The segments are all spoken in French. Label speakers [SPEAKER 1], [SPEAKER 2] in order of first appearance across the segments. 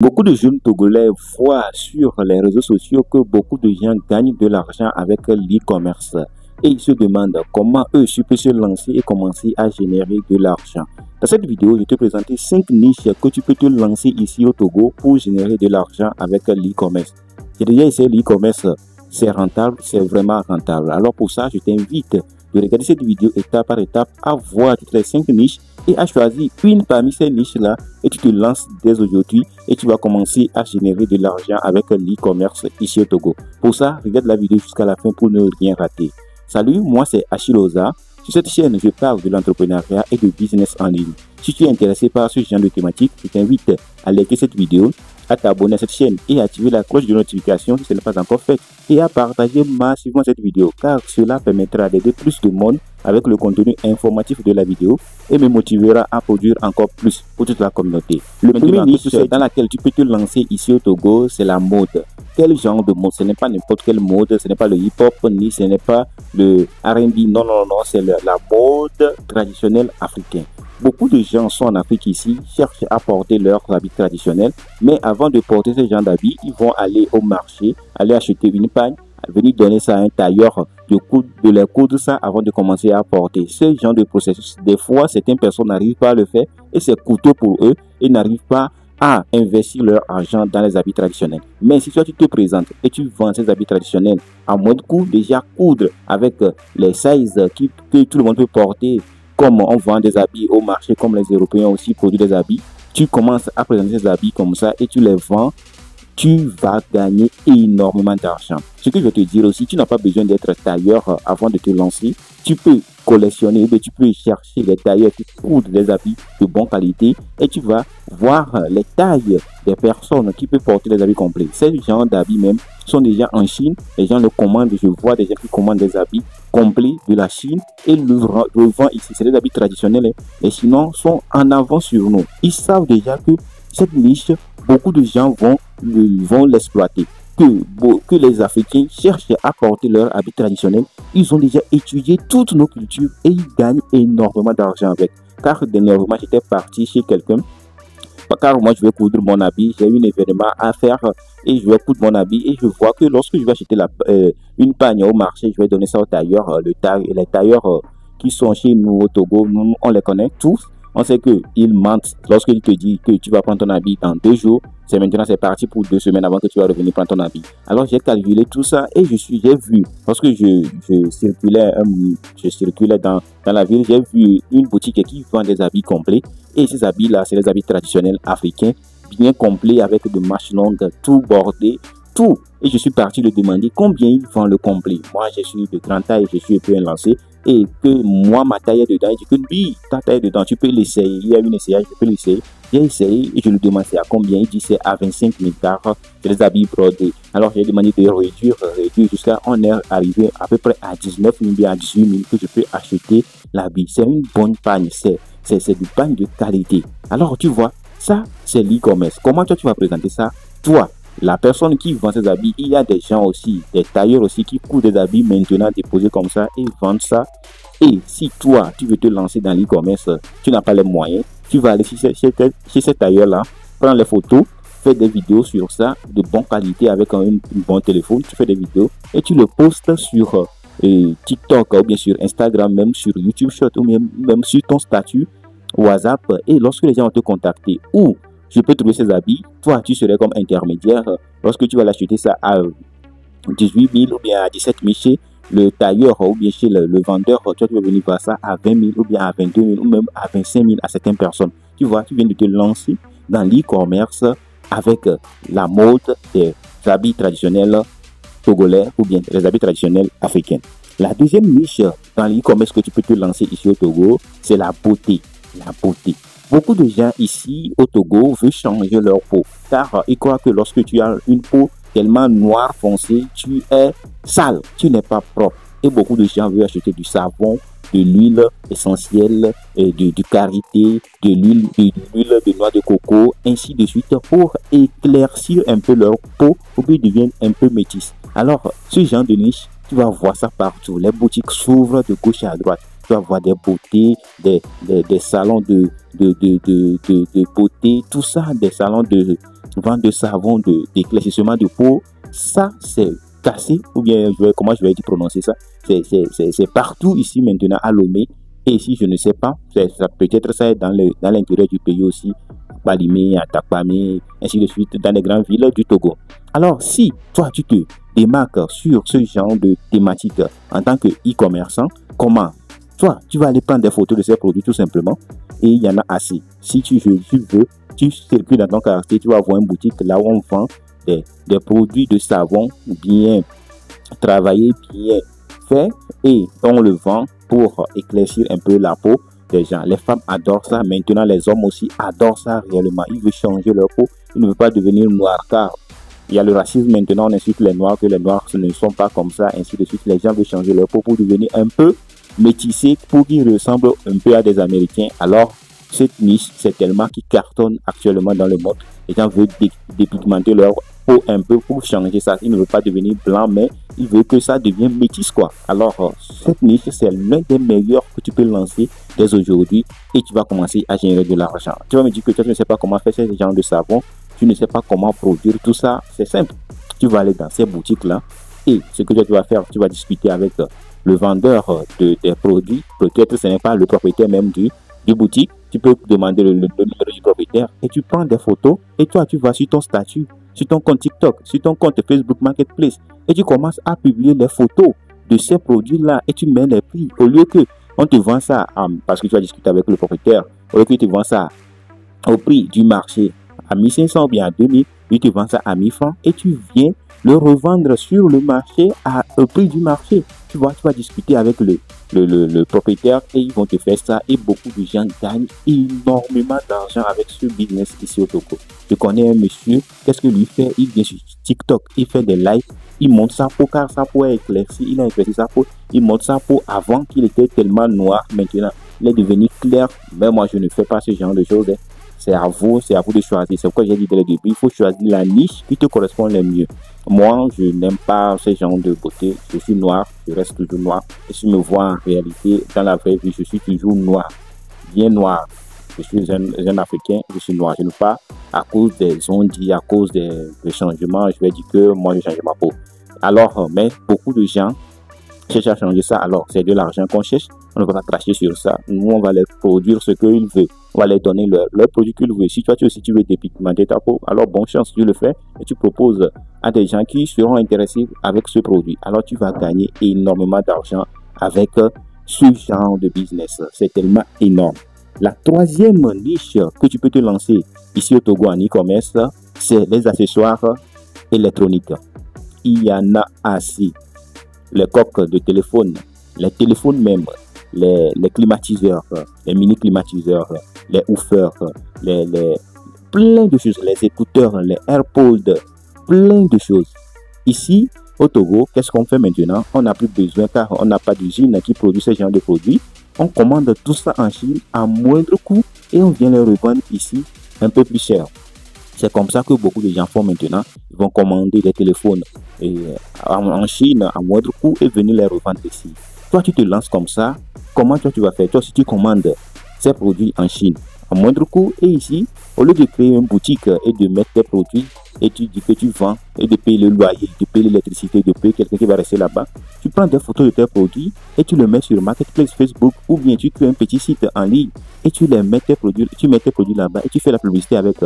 [SPEAKER 1] Beaucoup de jeunes Togolais voient sur les réseaux sociaux que beaucoup de gens gagnent de l'argent avec l'e-commerce. Et ils se demandent comment eux peuvent se lancer et commencer à générer de l'argent. Dans cette vidéo, je vais te présenter 5 niches que tu peux te lancer ici au Togo pour générer de l'argent avec l'e-commerce. J'ai déjà essayé l'e-commerce, c'est rentable, c'est vraiment rentable. Alors pour ça, je t'invite de regarder cette vidéo étape par étape, à voir toutes les 5 niches et à choisir une parmi ces niches-là et tu te lances dès aujourd'hui et tu vas commencer à générer de l'argent avec l'e-commerce ici au Togo. Pour ça, regarde la vidéo jusqu'à la fin pour ne rien rater. Salut, moi c'est Achiloza. Sur cette chaîne, je parle de l'entrepreneuriat et de business en ligne. Si tu es intéressé par ce genre de thématique, je t'invite à liker cette vidéo, à t'abonner à cette chaîne et à activer la cloche de notification si ce n'est pas encore fait et à partager massivement cette vidéo car cela permettra d'aider plus de monde avec le contenu informatif de la vidéo et me motivera à produire encore plus pour toute la communauté. Le premier niche dans laquelle tu peux te lancer ici au Togo, c'est la mode. Quel genre de mode? Ce n'est pas n'importe quelle mode, ce n'est pas le hip-hop ni ce n'est pas le R&B, non, c'est la mode traditionnelle africaine. Beaucoup de gens sont en Afrique ici, cherchent à porter leurs habits traditionnels, mais avant de porter ce genre d'habits, ils vont aller au marché, aller acheter une pagne, venir donner ça à un tailleur, de leur coudre ça avant de commencer à porter. Ce genre de processus, des fois, certaines personnes n'arrivent pas à le faire et c'est coûteux pour eux et n'arrivent pas à investir leur argent dans les habits traditionnels. Mais si toi tu te présentes et tu vends ces habits traditionnels à mode coût, déjà coudre avec les sizes que tout le monde peut porter, comme on vend des habits au marché, comme les Européens aussi produisent des habits, tu commences à présenter ces habits comme ça et tu les vends, tu vas gagner énormément d'argent. Ce que je vais te dire aussi, tu n'as pas besoin d'être tailleur avant de te lancer. Tu peux collectionner, mais tu peux chercher les tailleurs qui coudent des habits de bonne qualité et tu vas voir les tailles des personnes qui peuvent porter des habits complets. Ces genres d'habits même sont déjà en Chine. Les gens le commandent. Je vois des gens qui commandent des habits complets de la Chine et le vendent ici. C'est des habits traditionnels, mais sinon sont en avant sur nous. Ils savent déjà que cette niche, beaucoup de gens vont l'exploiter. Que les Africains cherchent à porter leur habit traditionnel, ils ont déjà étudié toutes nos cultures et ils gagnent énormément d'argent avec. Car dernièrement, j'étais parti chez quelqu'un, car moi je vais coudre mon habit, j'ai un événement à faire et je vais coudre mon habit et je vois que lorsque je vais acheter une pagne au marché, je vais donner ça au tailleur, les tailleurs qui sont chez nous au Togo, nous, on les connaît tous. On sait qu'ils mentent lorsqu'ils te disent que tu vas prendre ton habit dans 2 jours. C'est maintenant, c'est parti pour 2 semaines avant que tu vas revenir prendre ton habit. Alors, j'ai calculé tout ça et j'ai vu, lorsque je circulais dans la ville, j'ai vu une boutique qui vend des habits complets. Et ces habits-là, c'est les habits traditionnels africains, bien complets avec de manches longues, tout bordé, tout. Et je suis parti de demander combien ils vendent le complet. Moi, je suis de grande taille, je suis un peu lancé. Et que moi, ma taille est dedans. Il dit que oui, ta taille est dedans, tu peux l'essayer. Il y a une essayage, je peux l'essayer. J'ai essayé et je lui demande c'est à combien. Il dit c'est à 25 000 car c'est des habits brodés. Alors j'ai demandé de réduire jusqu'à on est arrivé à peu près à 19 000 bien à 18 000 que je peux acheter l'habit. C'est une bonne pagne, c'est du pagne de qualité. Alors tu vois, ça c'est l'e-commerce. Comment toi tu vas présenter ça? Toi, la personne qui vend ses habits, il y a des gens aussi, des tailleurs aussi qui coudent des habits maintenant déposés comme ça et vendent ça. Et si toi, tu veux te lancer dans l'e-commerce, tu n'as pas les moyens, tu vas aller chez ces tailleurs-là, prendre les photos, faire des vidéos sur ça, de bonne qualité avec un bon téléphone, tu fais des vidéos et tu le postes sur TikTok ou bien sur Instagram, même sur YouTube Short ou même sur ton statut WhatsApp. Et lorsque les gens vont te contacter ou je peux trouver ces habits, toi tu serais comme intermédiaire lorsque tu vas l'acheter ça à 18 000 ou bien à 17 000 chez le tailleur ou bien chez le vendeur, toi tu vas venir voir ça à 20 000 ou bien à 22 000 ou même à 25 000 à certaines personnes. Tu vois, tu viens de te lancer dans l'e-commerce avec la mode des habits traditionnels togolais ou bien les habits traditionnels africains. La deuxième niche dans l'e-commerce que tu peux te lancer ici au Togo, c'est la beauté. La beauté. Beaucoup de gens ici au Togo veulent changer leur peau car ils croient que lorsque tu as une peau tellement noire foncée, tu es sale, tu n'es pas propre. Et beaucoup de gens veulent acheter du savon, de l'huile essentielle, du karité, de l'huile de noix de coco, ainsi de suite pour éclaircir un peu leur peau pour qu'ils deviennent un peu métis. Alors, ce genre de niche, tu vas voir ça partout. Les boutiques s'ouvrent de gauche à droite. Tu vas voir des beautés, des salons de beauté, tout ça, des salons vente de savon, d'éclaircissement de peau, ça c'est cassé, ou bien comment je vais te prononcer ça, c'est partout ici maintenant à Lomé. Et si je ne sais pas, ça peut-être ça est dans l'intérieur du pays aussi, à Balimé, à Takpamé, ainsi de suite, dans les grandes villes du Togo. Alors, si toi, tu te démarques sur ce genre de thématique en tant que e-commerçant, comment? Toi, tu vas aller prendre des photos de ces produits tout simplement, et il y en a assez. Si tu veux, tu circules dans ton quartier, tu vas voir une boutique là où on vend des produits de savon bien travaillés, bien faits, et on le vend pour éclaircir un peu la peau des gens. Les femmes adorent ça. Maintenant, les hommes aussi adorent ça réellement. Ils veulent changer leur peau. Ils ne veulent pas devenir noirs car il y a le racisme maintenant. On insulte les noirs que les noirs ne sont pas comme ça, ainsi de suite. Les gens veulent changer leur peau pour devenir un peu métissés, pour qu'ils ressemblent un peu à des Américains. Alors, cette niche, c'est tellement qui cartonne actuellement dans le monde. Les gens veulent dépigmenter leur peau un peu pour changer ça. Ils ne veulent pas devenir blanc, mais ils veulent que ça devienne métis, quoi. Alors, cette niche, c'est l'un des meilleurs que tu peux lancer dès aujourd'hui et tu vas commencer à générer de l'argent. Tu vas me dire que tu ne sais pas comment faire ce genre de savon, tu ne sais pas comment produire tout ça. C'est simple. Tu vas aller dans ces boutiques-là et ce que tu vas faire, tu vas discuter avec le vendeur des produits. Peut-être ce n'est pas le propriétaire même du boutique. Tu peux demander le numéro du propriétaire et tu prends des photos et toi, tu vas sur ton statut, sur ton compte TikTok, sur ton compte Facebook Marketplace et tu commences à publier les photos de ces produits-là et tu mets les prix. Au lieu que on te vend ça, parce que tu vas discuter avec le propriétaire, au lieu que tu vends ça au prix du marché à 1500 ou bien à 2000, il te vend ça à 1000 francs et tu viens le revendre sur le marché au prix du marché. Tu vois, tu vas discuter avec le propriétaire et ils vont te faire ça et beaucoup de gens gagnent énormément d'argent avec ce business ici au Togo. Je connais un monsieur, qu'est-ce que lui fait? Il vient sur TikTok, il fait des lives, il monte sa peau car sa peau est éclaircie, il a éclairci sa peau, il monte sa peau avant qu'il était tellement noir, maintenant il est devenu clair, mais moi je ne fais pas ce genre de choses. C'est à vous de choisir. C'est pourquoi j'ai dit dès le début, il faut choisir la niche qui te correspond le mieux. Moi, je n'aime pas ce genre de beauté. Je suis noir, je reste toujours noir. Et si je me vois en réalité, dans la vraie vie, je suis toujours noir, bien noir. Je suis un Africain, je suis noir. Je ne veux pas, à cause des ondits, à cause des changements, je vais dire que moi, je change ma peau. Alors, mais beaucoup de gens cherchent à changer ça. Alors, c'est de l'argent qu'on cherche. On ne va pas cracher sur ça. Nous, on va les produire ce qu'ils veulent. On va les donner leur produit qu'ils veulent. Si toi aussi tu veux dépigmenter ta peau, alors bonne chance, tu le fais et tu proposes à des gens qui seront intéressés avec ce produit. Alors tu vas gagner énormément d'argent avec ce genre de business. C'est tellement énorme. La troisième niche que tu peux te lancer ici au Togo en e-commerce, c'est les accessoires électroniques. Il y en a assez. Les coques de téléphone, les téléphones même, les climatiseurs, les mini climatiseurs, les woofers, plein de choses, les écouteurs, les AirPods, plein de choses. Ici, au Togo, qu'est-ce qu'on fait maintenant? On n'a plus besoin car on n'a pas d'usine qui produit ce genre de produits. On commande tout ça en Chine à moindre coût et on vient les revendre ici un peu plus cher. C'est comme ça que beaucoup de gens font maintenant. Ils vont commander des téléphones en Chine à moindre coût et venir les revendre ici. Toi, tu te lances comme ça. Comment toi, tu vas faire? Toi, si tu commandes ces produits en Chine à moindre coût et ici, au lieu de créer une boutique et de mettre tes produits et tu dis que tu vends et de payer le loyer, de payer l'électricité, de payer quelqu'un qui va rester là-bas, tu prends des photos de tes produits et tu les mets sur Marketplace Facebook ou bien tu crées un petit site en ligne et tu les mets tes produits, là-bas et tu fais la publicité avec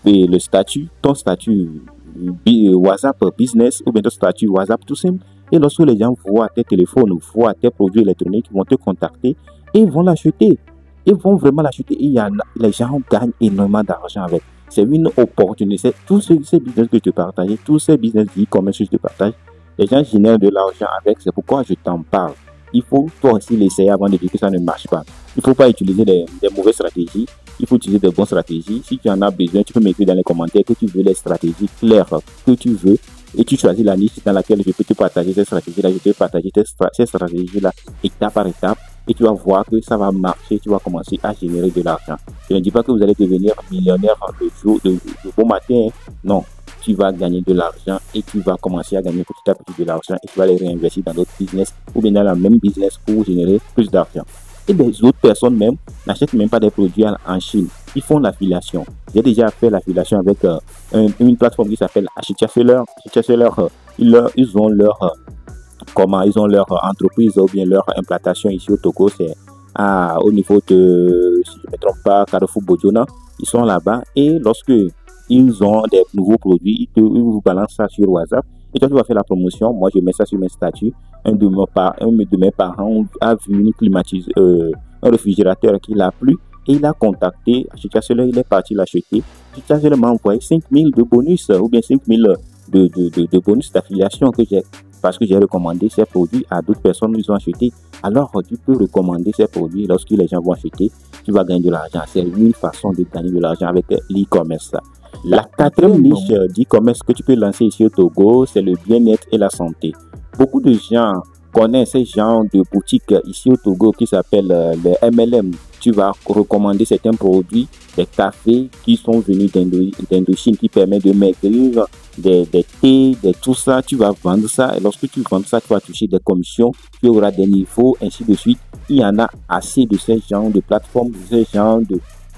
[SPEAKER 1] le statut, ton statut WhatsApp business ou bien ton statut WhatsApp tout simple. Et lorsque les gens voient tes téléphones, voient tes produits électroniques, ils vont te contacter et ils vont l'acheter. Ils vont vraiment l'acheter et les gens gagnent énormément d'argent avec. C'est une opportunité. Tous ces business que je te partage, tous ces business d'e-commerce que je te partage, les gens génèrent de l'argent avec. C'est pourquoi je t'en parle. Il faut toi aussi l'essayer avant de dire que ça ne marche pas. Il ne faut pas utiliser des mauvaises stratégies. Il faut utiliser de bonnes stratégies. Si tu en as besoin, tu peux m'écrire dans les commentaires que tu veux les stratégies claires que tu veux. Et tu choisis la niche dans laquelle je peux te partager ces stratégies-là. Je peux partager ces stratégies-là étape par étape. Et tu vas voir que ça va marcher. Tu vas commencer à générer de l'argent. Je ne dis pas que vous allez devenir millionnaire de bon matin. Non. Tu vas gagner de l'argent et tu vas commencer à gagner petit à petit de l'argent et tu vas les réinvestir dans d'autres business ou bien dans la même business pour générer plus d'argent. Et des autres personnes même n'achètent même pas des produits en Chine. Ils font l'affiliation. J'ai déjà fait l'affiliation avec une plateforme qui s'appelle Achetia Seller. Achetia Seller, ils ont leur entreprise ou bien leur implantation ici au Togo. C'est au niveau de, si je ne me trompe pas, Carrefour Bojona. Ils sont là-bas et lorsque ils ont des nouveaux produits, ils vous balancent ça sur WhatsApp. Et toi, tu vas faire la promotion. Moi, je mets ça sur mes statuts. Un de mes parents a vu un réfrigérateur qui l'a plu et il a contacté Achetia Seller. Il est parti l'acheter. Achetia Seller m'a envoyé 5000 de bonus ou bien 5000 de bonus d'affiliation parce que j'ai recommandé ces produits à d'autres personnes. Ils ont acheté. Alors, tu peux recommander ces produits lorsque les gens vont acheter. Tu vas gagner de l'argent. C'est une façon de gagner de l'argent avec l'e-commerce. La quatrième niche d'e-commerce que tu peux lancer ici au Togo, c'est le bien-être et la santé. Beaucoup de gens connaissent ces genres de boutiques ici au Togo qui s'appellent le MLM. Tu vas recommander certains produits, des cafés qui sont venus d'Indochine qui permettent de maigrir, des thés, tout ça. Tu vas vendre ça et lorsque tu vends ça, tu vas toucher des commissions, tu auras des niveaux, ainsi de suite. Il y en a assez de ces genres de plateformes, de ces genres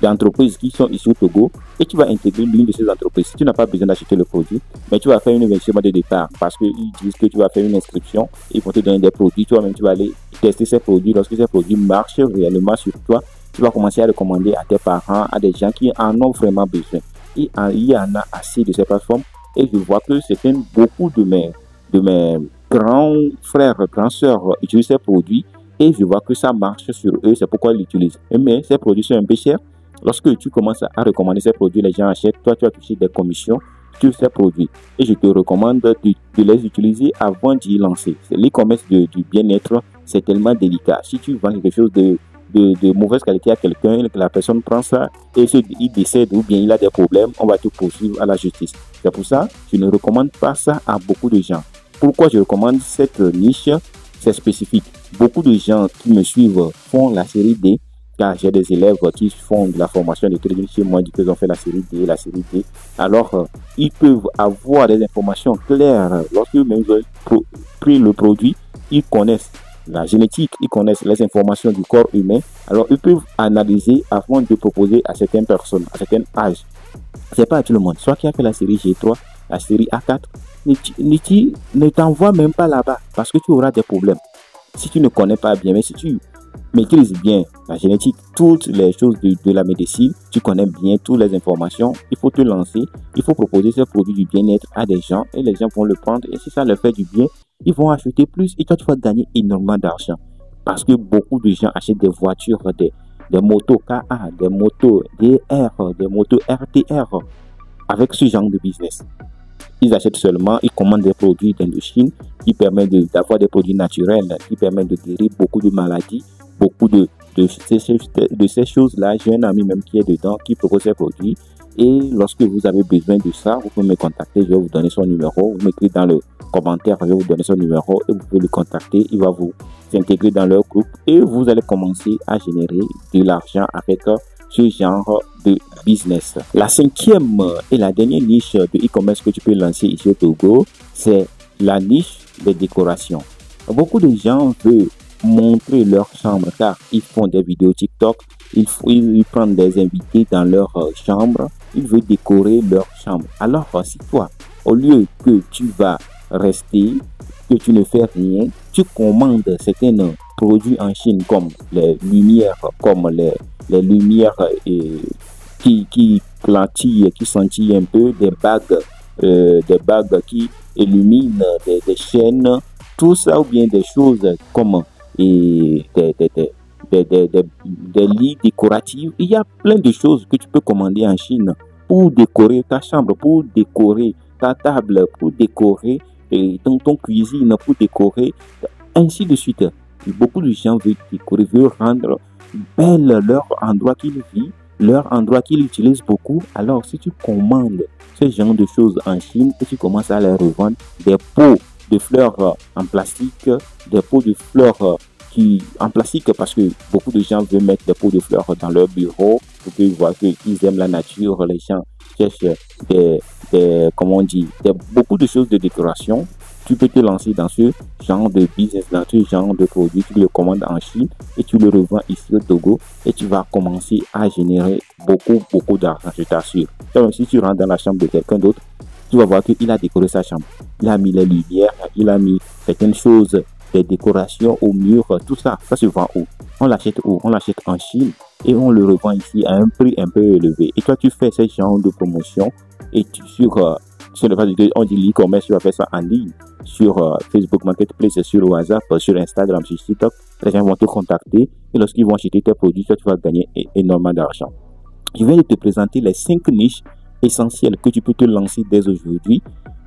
[SPEAKER 1] d'entreprises qui sont ici au Togo et tu vas intégrer l'une de ces entreprises. Tu n'as pas besoin d'acheter le produit, mais tu vas faire un investissement de départ parce qu'ils disent que tu vas faire une inscription, ils vont te donner des produits, toi-même tu vas aller tester ces produits. Lorsque ces produits marchent réellement sur toi, tu vas commencer à recommander à tes parents, à des gens qui en ont vraiment besoin. Il y en a assez de ces plateformes et je vois que beaucoup de mes grands frères, grands sœurs utilisent ces produits et je vois que ça marche sur eux, c'est pourquoi ils l'utilisent. Mais ces produits sont un peu chers. Lorsque tu commences à recommander ces produits, les gens achètent, toi tu vas toucher des commissions sur ces produits. Et je te recommande de les utiliser avant d'y lancer. L'e-commerce du bien-être, c'est tellement délicat. Si tu vends quelque chose de mauvaise qualité à quelqu'un et que la personne prend ça et il décède ou bien il a des problèmes, on va te poursuivre à la justice. C'est pour ça que je ne recommande pas ça à beaucoup de gens. Pourquoi je recommande cette niche? C'est spécifique. Beaucoup de gens qui me suivent font la série D. Car j'ai des élèves qui font de la formation de trading chez moi, ils ont fait la série D, la série D. Alors, ils peuvent avoir des informations claires. Lorsque même ils ont pris le produit, ils connaissent la génétique, ils connaissent les informations du corps humain. Alors, ils peuvent analyser avant de proposer à certaines personnes, à certains âges. C'est pas à tout le monde. Soit qui a fait la série G3, la série A4, ne t'envoie même pas là-bas parce que tu auras des problèmes. Si tu ne connais pas bien, mais si tu maîtrise bien la génétique, toutes les choses de la médecine, tu connais bien toutes les informations, il faut te lancer, il faut proposer ce produit du bien-être à des gens et les gens vont le prendre et si ça leur fait du bien, ils vont acheter plus et toi tu vas gagner énormément d'argent parce que beaucoup de gens achètent des voitures, des motos KA, des motos DR, des motos RTR avec ce genre de business. Ils achètent seulement, ils commandent des produits d'Indochine qui permettent d'avoir des produits naturels, qui permettent de guérir beaucoup de maladies, beaucoup de ces choses-là. J'ai un ami même qui est dedans, qui propose ces produits. Et lorsque vous avez besoin de ça, vous pouvez me contacter, je vais vous donner son numéro. Vous m'écrivez dans le commentaire, je vais vous donner son numéro et vous pouvez le contacter. Il va vous intégrer dans leur groupe et vous allez commencer à générer de l'argent avec ce genre de business. La cinquième et la dernière niche de e-commerce que tu peux lancer ici au Togo, c'est la niche des décorations. Beaucoup de gens veulent montrer leur chambre car ils font des vidéos TikTok, ils prennent des invités dans leur chambre, ils veulent décorer leur chambre. Alors si toi, au lieu que tu vas rester, que tu ne fais rien, tu commandes certains produits en Chine comme les lumières, les lumières qui plantillent, qui scintillent un peu, des bagues qui illuminent, des chaînes, tout ça ou bien des choses comme des lits décoratifs. Il y a plein de choses que tu peux commander en Chine pour décorer ta chambre, pour décorer ta table, pour décorer ton cuisine, pour décorer, ainsi de suite. Beaucoup de gens veulent décorer, veulent rendre belle leur endroit qu'ils vivent, leur endroit qu'ils utilisent beaucoup. Alors, si tu commandes ce genre de choses en Chine et tu commences à les revendre, des pots de fleurs en plastique, des pots de fleurs en plastique parce que beaucoup de gens veulent mettre des pots de fleurs dans leur bureau pour qu'ils voient qu'ils aiment la nature. Les gens cherchent beaucoup de choses de décoration. tu peux te lancer dans ce genre de business, dans ce genre de produit. Tu le commandes en Chine et tu le revends ici au Togo et tu vas commencer à générer beaucoup d'argent, je t'assure. Même si tu rentres dans la chambre de quelqu'un d'autre, tu vas voir qu'il a décoré sa chambre. Il a mis les lumières, il a mis certaines choses, des décorations au mur, tout ça. Ça se vend où? On l'achète où? On l'achète en Chine et on le revend ici à un prix un peu élevé. Et toi, tu fais ce genre de promotion et tu sur le fait qu'on dit l'e-commerce, tu vas faire ça en ligne sur Facebook Marketplace, sur WhatsApp, sur Instagram, sur TikTok. Les gens vont te contacter et lorsqu'ils vont acheter tes produits, toi, tu vas gagner énormément d'argent. Je viens de te présenter les 5 niches essentielles que tu peux te lancer dès aujourd'hui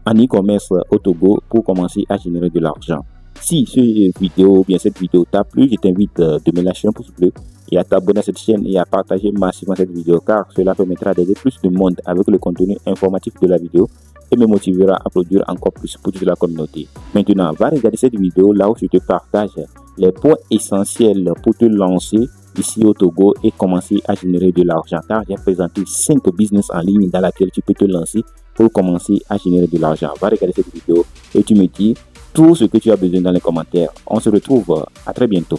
[SPEAKER 1] en e-commerce au Togo pour commencer à générer de l'argent. Si cette vidéo t'a plu, je t'invite de me lâcher un pouce bleu et à t'abonner à cette chaîne et à partager massivement cette vidéo car cela permettra d'aider plus de monde avec le contenu informatif de la vidéo et me motivera à produire encore plus pour toute la communauté. Maintenant, va regarder cette vidéo là où je te partage les points essentiels pour te lancer ici au Togo et commencer à générer de l'argent car j'ai présenté 5 business en ligne dans laquelle tu peux te lancer pour commencer à générer de l'argent. Va regarder cette vidéo et tu me dis tout ce que tu as besoin dans les commentaires. On se retrouve à très bientôt.